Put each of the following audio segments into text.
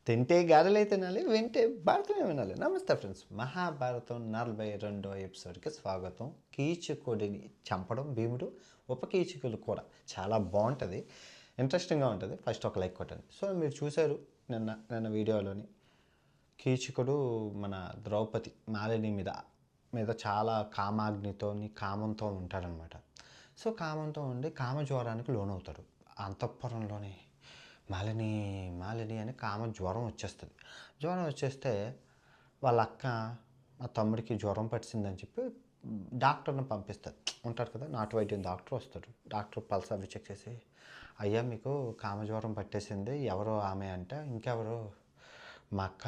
తింటే గారెలే తినాలి, వింటే భారతమే వినాలి. నమస్తే ఫ్రెండ్స్, మహాభారతం 42వ ఎపిసోడ్కి స్వాగతం. కీచకుడిని చంపడం భీముడు, ఉపకీచకులు కూర చాలా బాగుంటుంది, ఇంట్రెస్టింగ్గా ఉంటుంది. ఫస్ట్ ఒక లైక్ కొట్టండి. సో మీరు చూశారు నిన్న వీడియోలోని కీచకుడు మన ద్రౌపది మాలిని మీద చాలా కామంతో ఉంటాడనమాట. సో కామంతో ఉండి కామజ్వరానికి లోనవుతాడు. అంతఃపురంలోనే మాలిని మాలిని అని జ్వరం వచ్చేస్తుంది. జ్వరం వచ్చేస్తే వాళ్ళ అక్క మా తమ్ముడికి జ్వరం పట్టిందని చెప్పి డాక్టర్ని పంపిస్తుంది. ఉంటారు కదా, నాటు వైద్యం డాక్టర్ వస్తాడు. డాక్టర్ పల్స్ అవి చెక్ చేసి, అయ్యా మీకు కామజ్వరం పట్టేసింది, ఎవరో ఆమె అంటే, ఇంకెవరు, మా అక్క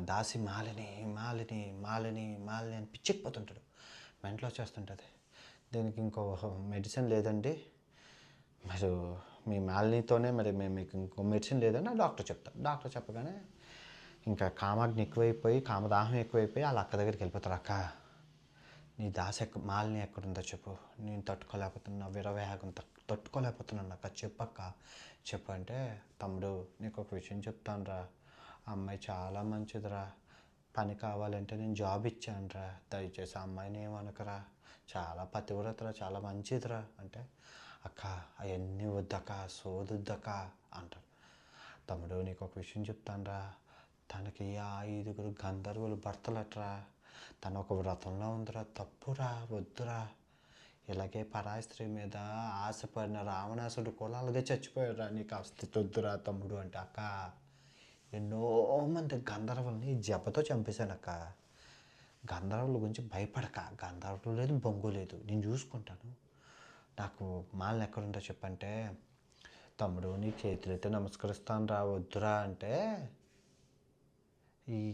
దాసి మాలిని మాలిని మాలిని మాలిని అని పిచ్చిపోతుంటాడు. మెంట్లో వచ్చేస్తుంటుంది. దీనికి ఇంకో మెడిసిన్ లేదండి, మీరు మీ మాలినితోనే మరి మేము మీకు ఇంకో మెడిసిన్ లేదని డాక్టర్ చెప్తారు. డాక్టర్ చెప్పగానే ఇంకా కామాగ్ని ఎక్కువైపోయి, కామదాహం ఎక్కువైపోయి వాళ్ళ అక్క దగ్గరికి వెళ్ళిపోతారు. అక్క, నీ మాలిని ఎక్కడుందో చెప్పు, నేను తట్టుకోలేకపోతున్నా, విరవేగం తట్టుకోలేకపోతున్నాను అక్క, చెప్పక్క చెప్పు అంటే, తమ్ముడు నీకు ఒక విషయం చెప్తాను రా, ఆ అమ్మాయి చాలా మంచిదిరా, పని కావాలంటే నేను జాబ్ ఇచ్చానురా, దయచేసి ఆ అమ్మాయిని ఏమనకరా, చాలా పతివ్రతరా, చాలా మంచిదిరా అంటే, అక్క అవన్నీ వద్దక్క, సోదొద్దక్క అంటారు. తమ్ముడు నీకు ఒక విషయం చెప్తానురా, తనకి ఆ 5 గంధర్వులు భర్తలట్రా, తను ఒక వ్రతంలో ఉందిరా, తప్పురా, వద్దురా, ఇలాగే పరాయి స్త్రీ మీద ఆశపడిన రావణాసుడు కూడా అలాగే చచ్చిపోయాడురా, నీకు ఆ స్థితి వద్దురా తమ్ముడు అంటే, అక్క ఎన్నో మంది గంధర్వుల్ని జపతో చంపేశానక్క, గంధర్వుల గురించి భయపడక, గంధర్వులు లేదు బొంగు లేదు, నేను చూసుకుంటాను, నాకు మాలిని ఎక్కడుందో చెప్పంటే, తమ్ముడు నీ చేతులైతే నమస్కరిస్తాను రా, వద్దురా అంటే,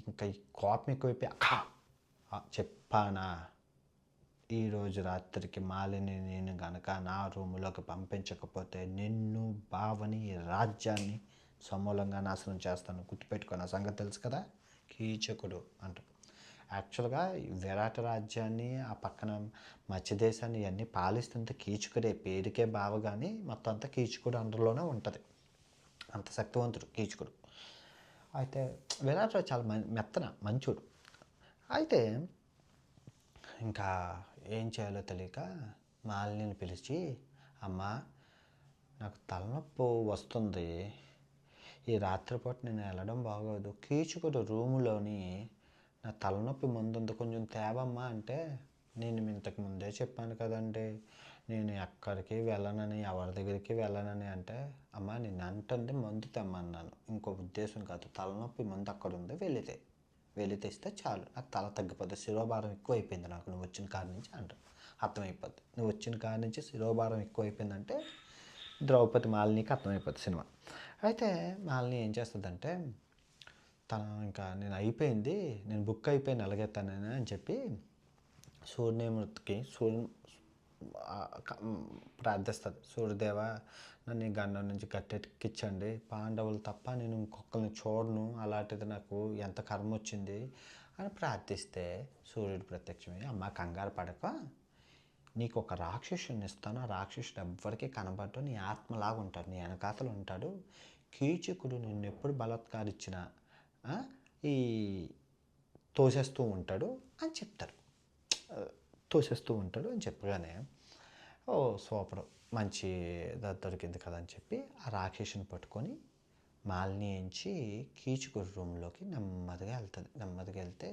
ఇంకా ఈ కోపం ఎక్కువైపోయి, అక్క చెప్పానా, ఈరోజు రాత్రికి మాలిని నేను గనక నా రూములోకి పంపించకపోతే నిన్ను, బావని, రాజ్యాన్ని సమూలంగా నాశనం చేస్తాను, గుర్తుపెట్టుకున్న సంగతి తెలుసు కదా, కీచకుడు అంటారు. యాక్చువల్గా విరాట రాజ్యాన్ని, ఆ పక్కన మత్స్య దేశాన్ని ఇవన్నీ పాలిస్తుంటే కీచకుడే, పేరుకే బావ, కానీ మొత్తం అంతా కీచకుడు అండర్లోనే ఉంటుంది. అంత శక్తివంతుడు కీచకుడు. అయితే విరాట చాలా మంచోడు. అయితే ఇంకా ఏం చేయాలో తెలియక మాలిని పిలిచి, అమ్మ నాకు తలనొప్పి వస్తుంది, ఈ రాత్రిపూట నేను వెళ్ళడం బాగోదు, కీచుకుడు రూములోని నా తలనొప్పి ముందు కొంచెం తేవమ్మా అంటే, నేను ఇంతకు ముందే చెప్పాను కదండి, నేను ఎక్కడికి వెళ్ళనని, ఎవరి దగ్గరికి వెళ్ళనని అంటే, అమ్మ నేను అంటుంది మందు తెమ్మన్నాను, ఇంకో ఉద్దేశం కాదు, తలనొప్పి మందు అక్కడ ఉంది, వెళ్ళి తెస్తే చాలు, నాకు తల తగ్గిపోద్ది, శిరోభారం ఎక్కువ అయిపోయింది నాకు నువ్వు వచ్చిన కాడి నుంచి అంటారు. అర్థమైపోద్ది, నువ్వు వచ్చిన కాడి నుంచి శిరోభారం ఎక్కువ అయిపోయిందంటే ద్రౌపది మాలినికి అర్థమైపోద్ది సినిమా. అయితే మాలిని ఏం చేస్తుందంటే, ఇంకా నేను అయిపోయింది, నేను బుక్ అయిపోయిన ఎలాగెత్తానని అని చెప్పి సూర్యమూర్తికి ప్రార్థిస్తుంది. సూర్యదేవ, నన్ను ఈ గండం నుంచి గట్టెక్కించండి, పాండవులు తప్ప నేను ఇంకొకరిని చూడను, అలాంటిది నాకు ఎంత కర్మ వచ్చింది అని ప్రార్థిస్తే సూర్యుడు ప్రత్యక్షమై, అమ్మ కంగారు పడక, నీకు ఒక రాక్షసుని ఇస్తాను, ఆ రాక్షసుడు ఎవ్వరికీ కనబడ్డు, నీ ఆత్మలాగా ఉంటాడు, నీ వెనకాతలు ఉంటాడు, కీచకుడు నిన్ను ఎప్పుడు బలాత్కారిచ్చినా ఈ తోసేస్తూ ఉంటాడు అని చెప్తారు. తోసేస్తూ ఉంటాడు అని చెప్పగానే, ఓ సూపర్, మంచి దొరికింది కదా అని చెప్పి ఆ రాక్షసుని పట్టుకొని మాలిని ఎంచి కీచుకుడు రూమ్లోకి నెమ్మదిగా వెళ్తే,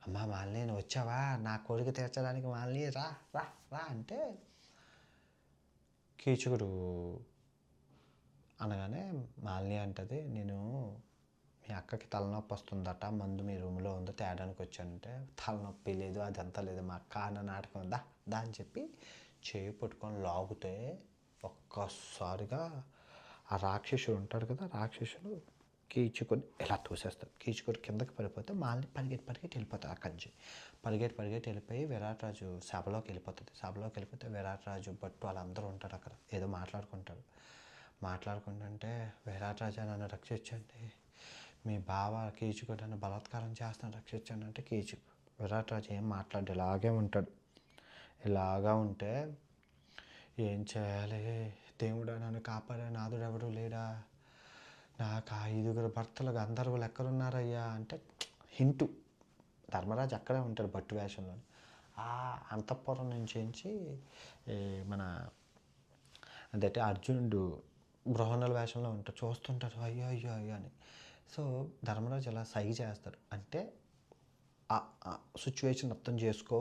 అమ్మ మాలిని వచ్చావా, నా కోరిక తీర్చడానికి మాలిని రా రా రా అంటే, కీచుకుడు అనగానే మాలిని అంటది, నేను మీ అక్కకి తలనొప్పి వస్తుందట, మందు మీ రూమ్లో ఉందో తేడానికి వచ్చానంటే, తలనొప్పి లేదు అదంతా లేదు, మా అక్క అన్న నాటకం దా అని చెప్పి చేయి పట్టుకొని లాగితే ఒక్కసారిగా ఆ రాక్షసుడు ఉంటాడు కదా, రాక్షసుడు కీచుకొని ఇలా తోసేస్తాడు. కీచుకొని కిందకి పడిపోతే మాలిని పరిగెట్టి వెళ్ళిపోతాడు. అక్కడి నుంచి పరిగెట్టి వెళ్ళిపోయి విరాటరాజు సభలోకి వెళ్ళిపోతే విరాటరాజు భట్టు వాళ్ళందరూ ఉంటారు అక్కడ, ఏదో మాట్లాడుకుంటుంటే, విరాటరాజా నన్ను రక్షించండి, మీ బావ కీచుకుడు నన్ను బలాత్కారం చేస్తాను, రక్షించండి అంటే, విరాటరాజు ఏం మాట్లాడు, ఇలాగా ఉంటే, ఏం చేయాలి దేవుడా, నన్ను కాపాడే నాదుడు ఎవడు లేడా, నాకు ఆ 5 భర్తలు గంధర్వులు ఎక్కడున్నారయ్యా అంటే హింటు. ధర్మరాజు అక్కడే ఉంటాడు భట్టు వేషంలో. ఆ అంతఃపురం నుంచి ఈ మన అంటే అర్జునుడు బృహన్నల వేషంలో ఉంటాడు. చూస్తుంటారు అయ్యో అయ్యో అయ్యో అని. సో ధర్మరాజు అలా సైగ చేస్తాడు. అంటే ఆ సిచ్యువేషన్ అర్థం చేసుకో,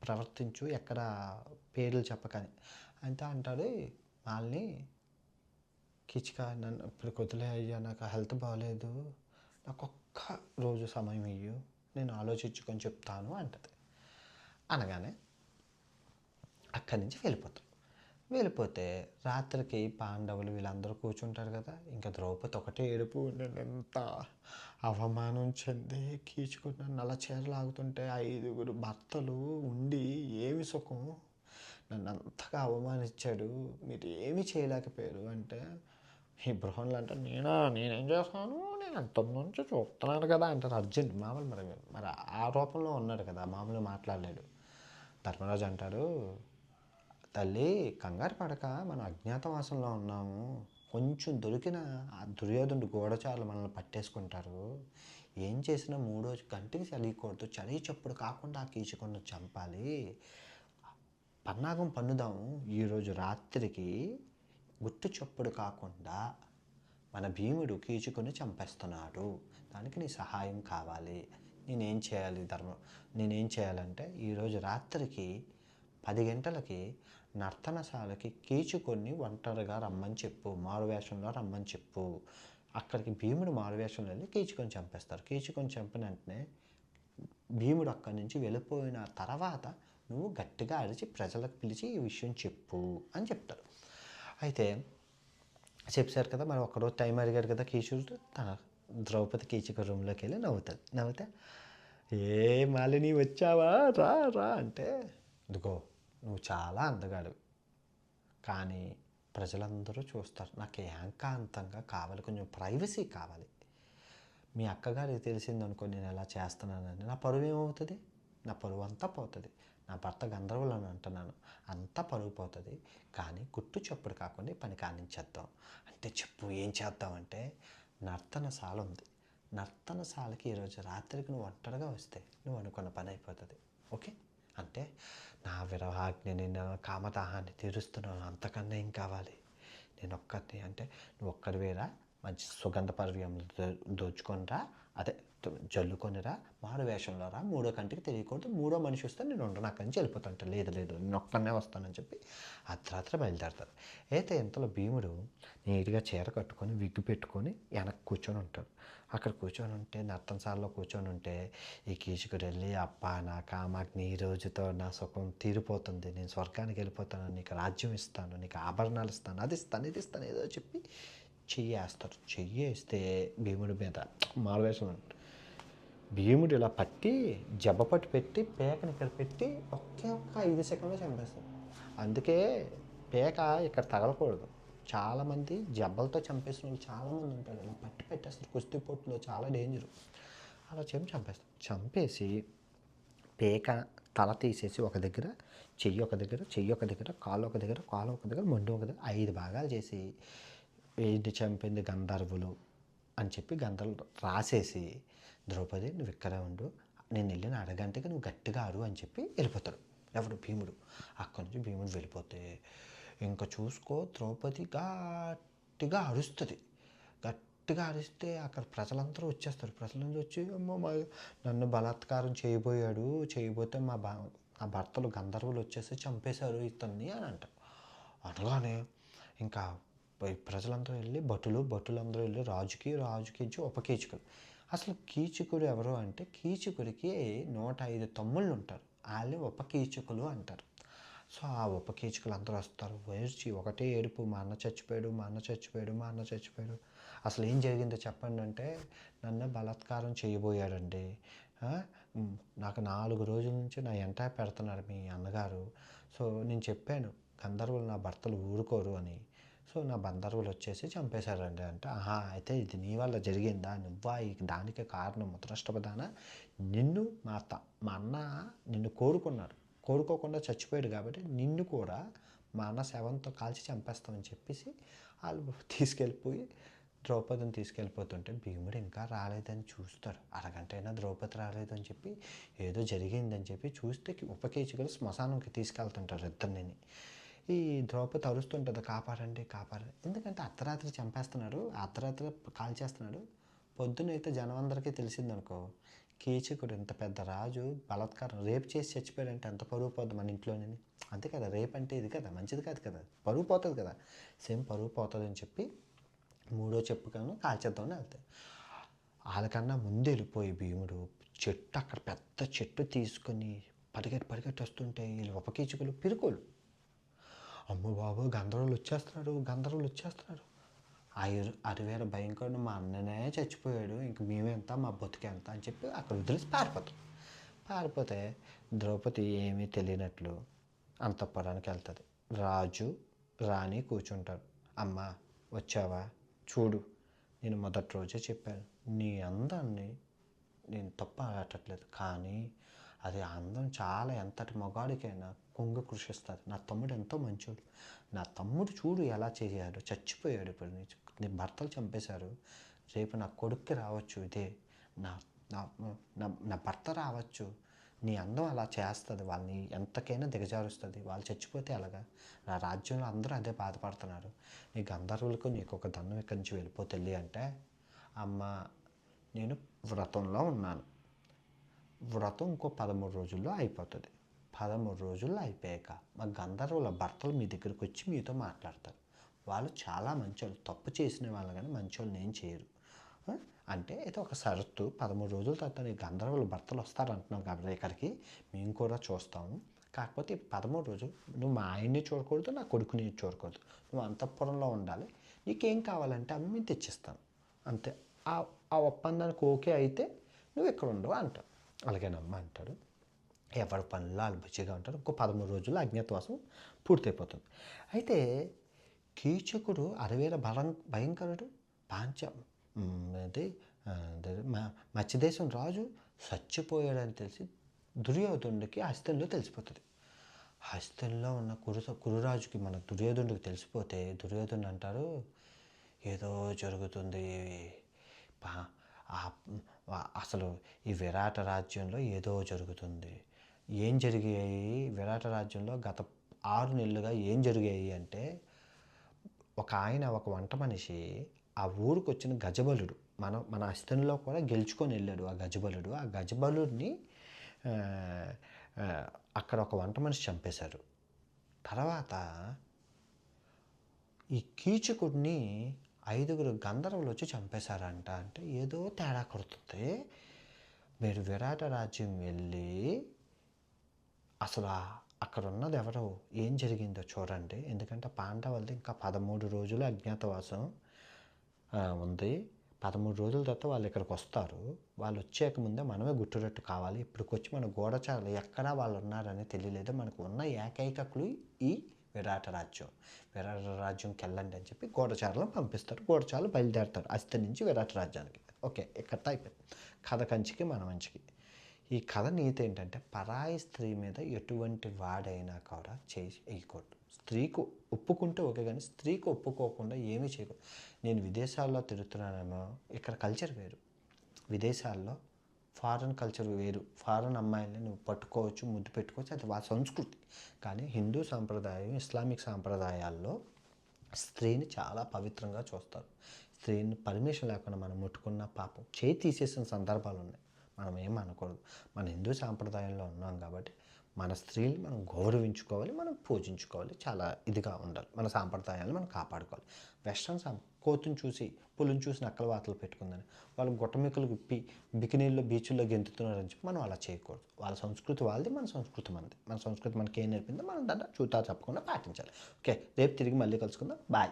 ప్రవర్తించు, ఎక్కడ పేర్లు చెప్పకని. అంతే అంటాడు వాళ్ళని. కిచిక నన్ను ఇప్పుడు కొద్దిలే అయ్యా, నాకు హెల్త్ బాగాలేదు, నాకు ఒక్క రోజు సమయం ఇయ్యు, నేను ఆలోచించుకొని చెప్తాను అంటది. అనగానే అక్కడి నుంచి వెళ్ళిపోతే రాత్రికి పాండవులు వీళ్ళందరూ కూర్చుంటారు కదా. ఇంకా ద్రౌపది ఒకటే ఏడుపు. నేను ఎంత అవమానం చెంది కీచుకుని నన్ను అలా చీరలాగుతుంటే 5 భర్తలు ఉండి ఏమి సుఖం, నన్ను అంతగా అవమానించాడు, మీరు ఏమీ చేయలేకపోయారు అంటే ఈ బృహన్లు అంటే నేనేం చేస్తాను, నేను అంత నుంచి చూస్తున్నాను కదా అంటారు. అర్జున్ మామూలు మరి ఆ రూపంలో ఉన్నాడు కదా, మామూలుగా మాట్లాడలేడు. ధర్మరాజు అంటాడు, తల్లి కంగారు పడక, మనం అజ్ఞాతవాసంలో ఉన్నాము, కొంచెం దొరికిన ఆ దుర్యోధనుడు గూఢచారులు మనల్ని పట్టేసుకుంటారు, ఏం చేసినా 3వ గంటకి చలియకూడదు, చలి చప్పుడు కాకుండా ఆ కీచుకుని చంపాలి, పన్నాగం పన్నుదాము, ఈరోజు రాత్రికి గుట్టు చప్పుడు కాకుండా మన భీముడు కీచుకొని చంపేస్తున్నాడు, దానికి నీ సహాయం కావాలి, నేనేం చేయాలంటే ఈరోజు రాత్రికి 10 గంటలకి నర్తనశాలకి కీచుకొని ఒంటరిగా రమ్మని చెప్పు, మారువేషంలో రమ్మని చెప్పు. అక్కడికి భీముడు మారువేషంలో వెళ్ళి కీచుకొని చంపేస్తారు. కీచుకొని చంపిన వెంటనే భీముడు అక్కడి నుంచి వెళ్ళిపోయిన తర్వాత నువ్వు గట్టిగా అరిచి ప్రజలకు పిలిచి ఈ విషయం చెప్పు అని చెప్తాడు. అయితే చెప్పారు కదా, మరి ఒకరోజు టైం అడిగాడు కదా కీచుడు. తన ద్రౌపది కీచుక రూమ్లోకి వెళ్ళి నవ్వుతే ఏ మాలిని వచ్చావా, రా రా అంటే, ఇదిగో నువ్వు చాలా అందగాడు, కానీ ప్రజలందరూ చూస్తారు, నాకు ఏకాంతంగా కావాలి, కొంచెం ప్రైవసీ కావాలి, మీ అక్కగారికి తెలిసిందనుకో నేను ఎలా చేస్తున్నానని నా పరువు ఏమవుతుంది, నా పరువు అంతా పోతుంది, నా భర్త గంధర్వులు అని అంటున్నాను, అంతా పరువు పోతుంది, కానీ గుట్టు చప్పుడు కాకుండా పని కానించేద్దాం అంటే చెప్పు ఏం చేద్దామంటే, నర్తనశాల ఉంది, నర్తనశాలకి ఈరోజు రాత్రికి నువ్వు ఒంటరిగా వస్తే నువ్వు అనుకున్న పని అయిపోతుంది, ఓకే అంటే నా విరహాగ్ని, నా కామదాహాన్ని తీరుస్తున్నాను, అంతకన్నా ఏం కావాలి, నేను ఒక్కరిని అంటే నువ్వు ఒక్కడివేరా, మంచి సుగంధ పర్వ్యంలో దోచుకొనిరా, అదే జల్లుకొనిరా, మారు వేషంలో రా, 3వ కంటికి తెలియకూడదు, 3వ మనిషి వస్తే నేను ఉండను, అక్కడి నుంచి వెళ్ళిపోతాంట, లేదు నేను ఒక్కనే వస్తానని చెప్పి అర్ధరాత్రి బయలుదేరతారు. అయితే ఇంతలో భీముడు నీట్గా చీర కట్టుకొని విగ్గు పెట్టుకొని వెనక్కి కూర్చొని ఉంటాడు. అక్కడ కూర్చొని ఉంటే, నర్తనశాలలో కూర్చొని ఉంటే ఈ కీచుకుడు వెళ్ళి, అబ్బా నా కామాగ్ని ఈ రోజుతో నా సుఖం తీరిపోతుంది, నేను స్వర్గానికి వెళ్ళిపోతాను, నీకు రాజ్యం ఇస్తాను, నీకు ఆభరణాలు ఇస్తాను, అది ఇస్తాను ఇది ఇస్తాను ఏదో చెప్పి చెయ్యేస్తారు. చెయ్యేస్తే భీముడి మీద మారువేషం భీముడు ఇలా పట్టి జబ్బపట్టు పెట్టి పేకని ఇక్కడ పెట్టి ఒక్క 5 సెకండ్లో చంపేస్తాడు. అందుకే పేక ఇక్కడ తగలకూడదు. చాలామంది జబ్బలతో చంపేసిన వాళ్ళు చాలామంది ఉంటారు, ఇలా పట్టి పెట్టేస్తారు, కుస్తీ పొట్టులో చాలా డేంజరు. అలా చంపేస్తారు. చంపేసి పేక తల తీసేసి ఒక దగ్గర, చెయ్యి ఒక దగ్గర, కాలు ఒక దగ్గర, మొండు ఒక దగ్గర 5 భాగాలు చేసి ఏంటి చంపింది గంధర్వులు అని చెప్పి గంధర్వులు రాసేసి, ద్రౌపది నువ్వు ఇక్కడే ఉండు, నేను వెళ్ళిన అరగంటకి నువ్వు గట్టిగా ఆడు అని చెప్పి వెళ్ళిపోతాడు. ఎవడు భీముడు. అక్కడి నుంచి భీముడు వెళ్ళిపోతే ఇంకా చూసుకో, ద్రౌపది గట్టిగా అరుస్తుంది. గట్టిగా అరిస్తే అక్కడ ప్రజలందరూ వచ్చేస్తారు. ప్రజలందరూ వచ్చి అమ్మో నన్ను బలాత్కారం చేయబోతే మా భర్తలు గంధర్వులు వచ్చేసి చంపేశారు ఇతన్ని అని అంటారు. అనగానే ఇంకా ప్రజలందరూ వెళ్ళి భటులందరూ వెళ్ళి రాజుకి ఉపకీచకులు. అసలు కీచకుడు ఎవరు అంటే, కీచకుడికి 105 తమ్ముళ్ళు ఉంటారు, వాళ్ళే ఉపకీచకులు అంటారు. సో ఆ ఉపకీచకులు అందరూ వస్తారు, వేర్చి ఒకటే ఏడుపు, మా అన్న చచ్చిపోయాడు. అసలు ఏం జరిగిందో చెప్పండి అంటే, నన్ను బలాత్కారం చేయబోయాడండి, నాకు 4 రోజుల నుంచి నా ఎంట పెడుతున్నారు మీ అన్నగారు, సో నేను చెప్పాను గంధర్వులు నా భర్తలు ఊరుకోరు అని, సో నా గంధర్వులు వచ్చేసి చంపేశారండి అంటే, ఆహా అయితే ఇది నీ వల్ల జరిగిందా, నువ్వా దానికి కారణం, ముద్రష్టపదాన నిన్ను మా అన్న నిన్ను కోరుకోకుండా చచ్చిపోయాడు కాబట్టి నిన్ను కూడా మా అన్న శవంతో కాల్చి చంపేస్తామని చెప్పేసి వాళ్ళు తీసుకెళ్ళిపోయి ద్రౌపదిని తీసుకెళ్ళిపోతుంటే భీముడు ఇంకా రాలేదని చూస్తాడు. అరగంట అయినా ద్రౌపది రాలేదని చెప్పి ఏదో జరిగిందని చెప్పి చూస్తే ఉపకీచకులు శ్మశానంకి తీసుకెళ్తుంటారు ఇద్దరిని. ఈ ద్రౌపది అరుస్తుంటుంది, కాపాడండి కాపాడండి. ఎందుకంటే అర్ధరాత్రి చంపేస్తున్నాడు, అర్ధరాత్రి కాల్చేస్తున్నాడు. పొద్దునైతే జనం అందరికీ తెలిసిందనుకో, కీచకుడు ఇంత పెద్ద రాజు బలాత్కారం రేపు చేసి చచ్చిపోయాడంటే ఎంత పరువు పోద్ది మన ఇంట్లోనే. అంతే కదా, రేపు అంటే ఇది కదా, మంచిది కాదు కదా, పరువు పోతుంది కదా. సేమ్ పరువు పోతుంది అని చెప్పి మూడో చెప్పుకొని కాల్చేద్దామని వెళ్తాయి. వాళ్ళకన్నా ముందు వెళ్ళిపోయి భీముడు చెట్టు, అక్కడ పెద్ద చెట్టు తీసుకొని పరిగెట్టి వస్తుంటే వీళ్ళు ఉపకీచకులు పిరుకోలు, అమ్మ బాబు గంధర్వులు వచ్చేస్తున్నారు. అరివేర భయంకరుడు, మా అన్ననే చచ్చిపోయాడు, ఇంక మేమెంత, మా బతుకెంత అని చెప్పి అక్కడ వదిలేసి పారిపోతే ద్రౌపది ఏమీ తెలియనట్లు అంతఃపురానికి వెళ్తుంది. రాజు రాణి కూర్చుంటారు. అమ్మ వచ్చావా, చూడు నేను మొదటి రోజే చెప్పాను, నీ అందాన్ని నేను తప్ప ఆడట్లేదు, కానీ అది అందం చాలా ఎంతటి మగాడికైనా కొంగు కృషిస్తుంది. నా తమ్ముడు ఎంతో మంచోడు, నా తమ్ముడు చూడు ఎలా చేశాడు, చచ్చిపోయాడు, ఇప్పుడు నీ భర్తలు చంపేశారు, రేపు నా కొడుక్కి రావచ్చు ఇదే, నా నా భర్త రావచ్చు, నీ అందం అలా చేస్తుంది, వాళ్ళని ఎంతకైనా దిగజారుస్తుంది, వాళ్ళు చచ్చిపోతే అలాగా, నా రాజ్యంలో అందరూ అదే బాధపడుతున్నారు, నీ గంధర్వులకు నీకు ఒక దండం ఇక్కడి నుంచి వెళ్ళిపోతుంది అంటే, అమ్మ నేను వ్రతంలో ఉన్నాను, వ్రతం ఇంకో 13 రోజుల్లో అయిపోతుంది, 13 రోజుల్లో అయిపోయాక మా గంధర్వుల భర్తలు మీ దగ్గరికి వచ్చి మీతో మాట్లాడతారు, వాళ్ళు చాలా మంచోళ్ళు, తప్పు చేసిన వాళ్ళు కానీ మంచోళ్ళు ఏం చేయరు అంటే, అయితే ఒక షరతు, 13 రోజుల తర్వాత నీ గంధర్వుల భర్తలు వస్తారంటున్నావు కాబట్టి ఇక్కడికి మేము కూడా చూస్తాము, కాకపోతే 13 రోజులు నువ్వు మా ఆయన్ని చూడకూడదు, నా కొడుకుని చూడకూడదు, నువ్వు అంతఃపురంలో ఉండాలి, నీకేం కావాలంటే అవి మేము తెచ్చిస్తాను అంతే, ఆ ఒప్పందానికి ఓకే అయితే నువ్వు ఇక్కడ ఉండవు అంటావు. అలాగేనమ్మా అంటాడు. ఎవరి పనుల్లో వాళ్ళు బిజీగా ఉంటారు. ఇంకో 13 రోజుల్లో అజ్ఞాతవాసం పూర్తయిపోతుంది. అయితే కీచకుడు అరవేల భయంకరుడు అది మత్స్యదేశం రాజు చచ్చిపోయాడని తెలిసి దుర్యోధనుడికి హస్తంలో తెలిసిపోతుంది. హస్తంలో ఉన్న కురురాజుకి మన దుర్యోధనుడికి తెలిసిపోతే దుర్యోధనుడు అంటారు, ఏదో జరుగుతుంది, అసలు ఈ విరాట రాజ్యంలో ఏదో జరుగుతుంది. ఏం జరిగాయి విరాట రాజ్యంలో గత 6 నెలలుగా ఏం జరిగాయి అంటే, ఒక వంట మనిషి ఆ ఊరికి వచ్చిన గజబలుడు మన హస్తంలో కూడా గెలుచుకొని వెళ్ళాడు. ఆ గజబలుడిని అక్కడ ఒక వంట మనిషి చంపేశారు. తర్వాత ఈ కీచకుడిని 5 గంధర్వులు వచ్చి చంపేశారంట. అంటే ఏదో తేడా కొడుతుంది. మీరు విరాట రాజ్యం వెళ్ళి అసలు అక్కడ ఉన్నది ఎవరో, ఏం జరిగిందో చూడండి. ఎందుకంటే పాండవులది ఇంకా 13 రోజులు అజ్ఞాతవాసం ఉంది. 13 రోజుల తర్వాత వాళ్ళు ఇక్కడికి వస్తారు. వాళ్ళు వచ్చాక ముందే మనమే గుట్టురట్టు కావాలి. ఇప్పటికొచ్చి మన గూఢచారులు ఎక్కడా వాళ్ళు ఉన్నారని తెలియలేదు. మనకు ఉన్న ఏకైక క్లూ ఈ విరాట రాజ్యంకి వెళ్ళండి అని చెప్పి గూఢచారులను పంపిస్తారు. గూఢచారులు బయలుదేరుతారు హస్తి నుంచి విరాట రాజ్యానికి. ఓకే, ఇక్కడ అయిపోయింది కథ. కంచికి మన మంచికి. ఈ కథ నీతి ఏంటంటే, పరాయి స్త్రీ మీద ఎటువంటి వాడైనా కూడా చేసి వేయకూడదు. స్త్రీకు ఒప్పుకుంటే ఓకే, కానీ స్త్రీకి ఒప్పుకోకుండా ఏమీ చేయకూడదు. నేను విదేశాల్లో తిరుగుతున్నానేమో, ఇక్కడ కల్చర్ వేరు, విదేశాల్లో ఫారెన్ కల్చర్ వేరు. ఫారెన్ అమ్మాయిల్ని నువ్వు పట్టుకోవచ్చు, ముద్దు పెట్టుకోవచ్చు, అది వాళ్ళ సంస్కృతి. కానీ హిందూ సాంప్రదాయం, ఇస్లామిక్ సాంప్రదాయాల్లో స్త్రీని చాలా పవిత్రంగా చూస్తారు. స్త్రీని పర్మిషన్ లేకుండా మనం ముట్టుకున్న పాపం చేయి తీసేసిన సందర్భాలు ఉన్నాయి. మనం ఏం అనకూడదు. మన హిందూ సాంప్రదాయంలో ఉన్నాం కాబట్టి మన స్త్రీని మనం గౌరవించుకోవాలి, మనం పూజించుకోవాలి, చాలా ఇదిగా ఉండాలి. మన సాంప్రదాయాలను మనం కాపాడుకోవాలి. వెస్ట్రన్ కోతుని చూసి పులిని చూసి నక్కల వాతలు పెట్టుకుందని వాళ్ళు గుట్టమిక్కలు విప్పి బికినీల్లో బీచ్ల్లో గెంతుతున్నారని చెప్పి మనం అలా చేయకూడదు. వాళ్ళ సంస్కృతి వాళ్ళది, మన సంస్కృతి మనది. మన సంస్కృతి మనకి ఏం నేర్పిందో మనం దాన్ని చూతా చెప్పకుండా పాటించాలి. ఓకే, రేపు తిరిగి మళ్ళీ కలుసుకుందాం. బాయ్.